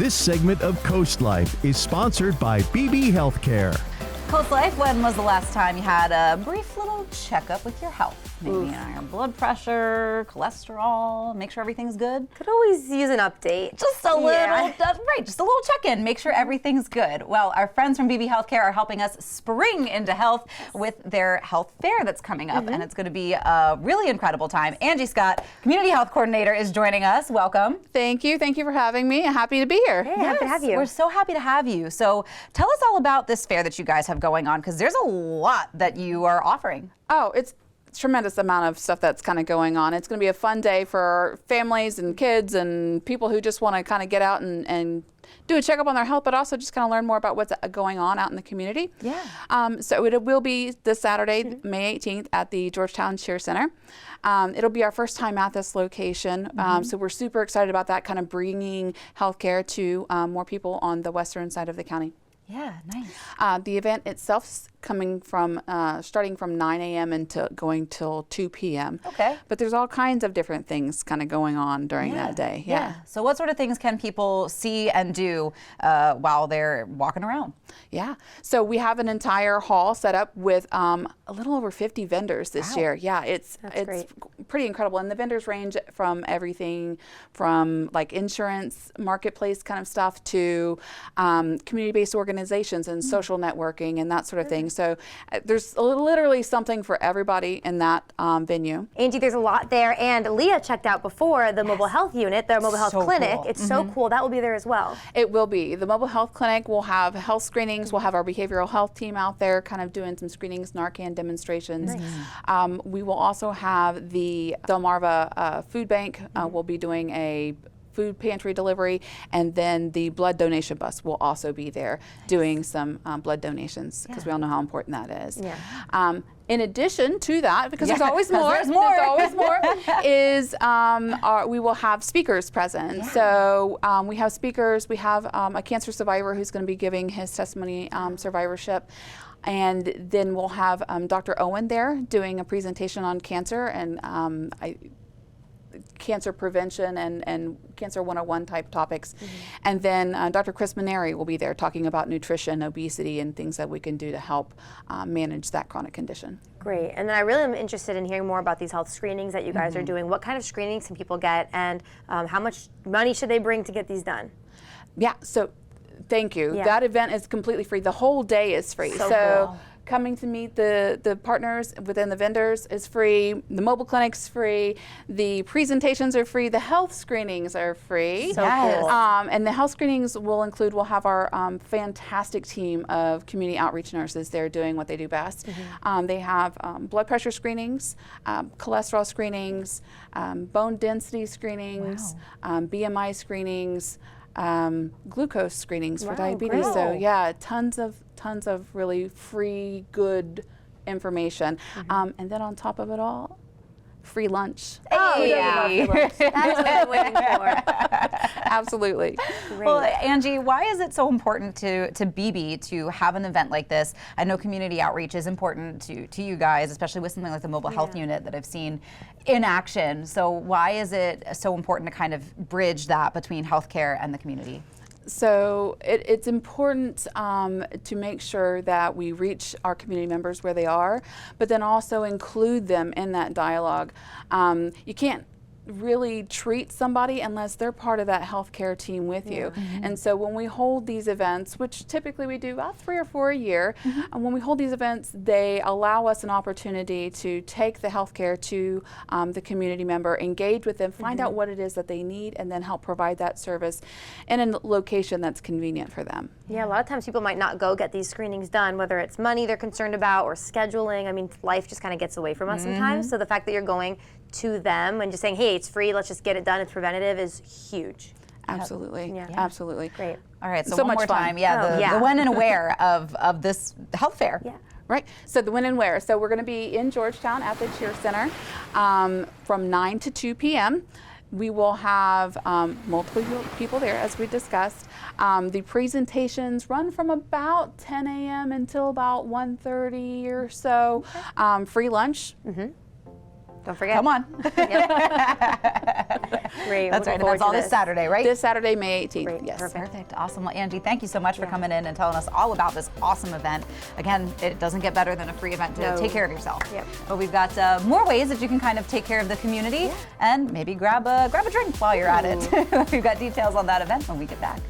This segment of CoastLife is sponsored by Beebe Healthcare. CoastLife, when was the last time you had a brief little checkup with your health? Maybe your blood pressure, cholesterol, make sure everything's good? Could always use an update. Just a little, just a little check-in, make sure everything's good. Well, our friends from Beebe Healthcare are helping us spring into health with their health fair that's coming up, and it's going to be a really incredible time. Angie Scott, Community Health Coordinator, is joining us. Welcome. Thank you for having me. Happy to be here. Hey, happy to have you. We're so happy to have you. So tell us all about this fair that you guys have going on, because there's a lot that you are offering. Oh, it's tremendous amount of stuff that's kind of going on. It's going to be a fun day for families and kids and people who just want to kind of get out and do a checkup on their health, but also just kind of learn more about what's going on out in the community. Yeah. So it will be this Saturday, May 18th at the Georgetown Cheer Center. It'll be our first time at this location, so we're super excited about that, kind of bringing healthcare to more people on the western side of the county. Yeah, nice. The event itself is coming from starting from 9 a.m. and going till 2 p.m. Okay. But there's all kinds of different things kind of going on during that day. Yeah. So what sort of things can people see and do while they're walking around? Yeah. So we have an entire hall set up with a little over 50 vendors this year. Yeah, it's great. Pretty incredible. And the vendors range from everything from like insurance, marketplace kind of stuff to community-based organizations and social networking and that sort of thing. So there's literally something for everybody in that venue. Angie, there's a lot there, and Leah checked out before the mobile health unit, their mobile health clinic. Cool. It's so cool. That will be there as well. It will be. The mobile health clinic will have health screenings. We'll have our behavioral health team out there kind of doing some screenings, Narcan demonstrations. Nice. We will also have the Delmarva Food Bank. We'll be doing a food pantry delivery, and then the blood donation bus will also be there doing some blood donations, because we all know how important that is. Yeah. In addition to that, because there's always more, there's always more, is we will have speakers present. Yeah. So we have speakers. We have a cancer survivor who's going to be giving his testimony, survivorship. And then we'll have Dr. Owen there doing a presentation on cancer and cancer prevention and Cancer 101 type topics. And then Dr. Chris Maneri will be there talking about nutrition, obesity, and things that we can do to help manage that chronic condition. Great. And then I really am interested in hearing more about these health screenings that you guys are doing. What kind of screenings can people get, and how much money should they bring to get these done? Yeah, so thank you. Yeah. That event is completely free. The whole day is free. So cool. Coming to meet the partners within the vendors is free. The mobile clinic's free. The presentations are free. The health screenings are free. So cool. And the health screenings will have our fantastic team of community outreach nurses there doing what they do best. They have blood pressure screenings, cholesterol screenings, bone density screenings, BMI screenings, glucose screenings for diabetes. Great. So yeah, tons of really free, good information. And then on top of it all, free lunch. Oh, yeah. That's what I'm waiting for. Absolutely. Great. Well, Angie, why is it so important to Beebe to have an event like this? I know community outreach is important to you guys, especially with something like the mobile health unit that I've seen in action. So why is it so important to kind of bridge that between healthcare and the community? So it's important to make sure that we reach our community members where they are, but then also include them in that dialogue. You can't really treat somebody unless they're part of that healthcare team with you. And so when we hold these events, which typically we do about 3 or 4 a year, and when we hold these events, they allow us an opportunity to take the healthcare to the community member, engage with them, find out what it is that they need, and then help provide that service in a location that's convenient for them. Yeah, a lot of times people might not go get these screenings done, whether it's money they're concerned about or scheduling. I mean, life just kind of gets away from us sometimes. So the fact that you're going to them and just saying, hey, it's free, let's just get it done, it's preventative, is huge. Absolutely. Yeah. Absolutely. Great. All right, so So one much more fun. time. Oh, The when and where of this health fair. Yeah. Right, so the when and where. So we're going to be in Georgetown at the Cheer Center from 9 to 2 p.m. We will have multiple people there, as we discussed. The presentations run from about 10 a.m. until about 1:30 or so. Free lunch. Don't forget. Come on. Great. That's right. And Looking that's all forward to this Saturday, right? This Saturday, May 18th. Great. Yes. Perfect. Awesome. Well, Angie, thank you so much for coming in and telling us all about this awesome event. Again, it doesn't get better than a free event to No. take care of yourself. Yep. But we've got more ways that you can kind of take care of the community and maybe grab a drink while you're at it. We've got details on that event when we get back.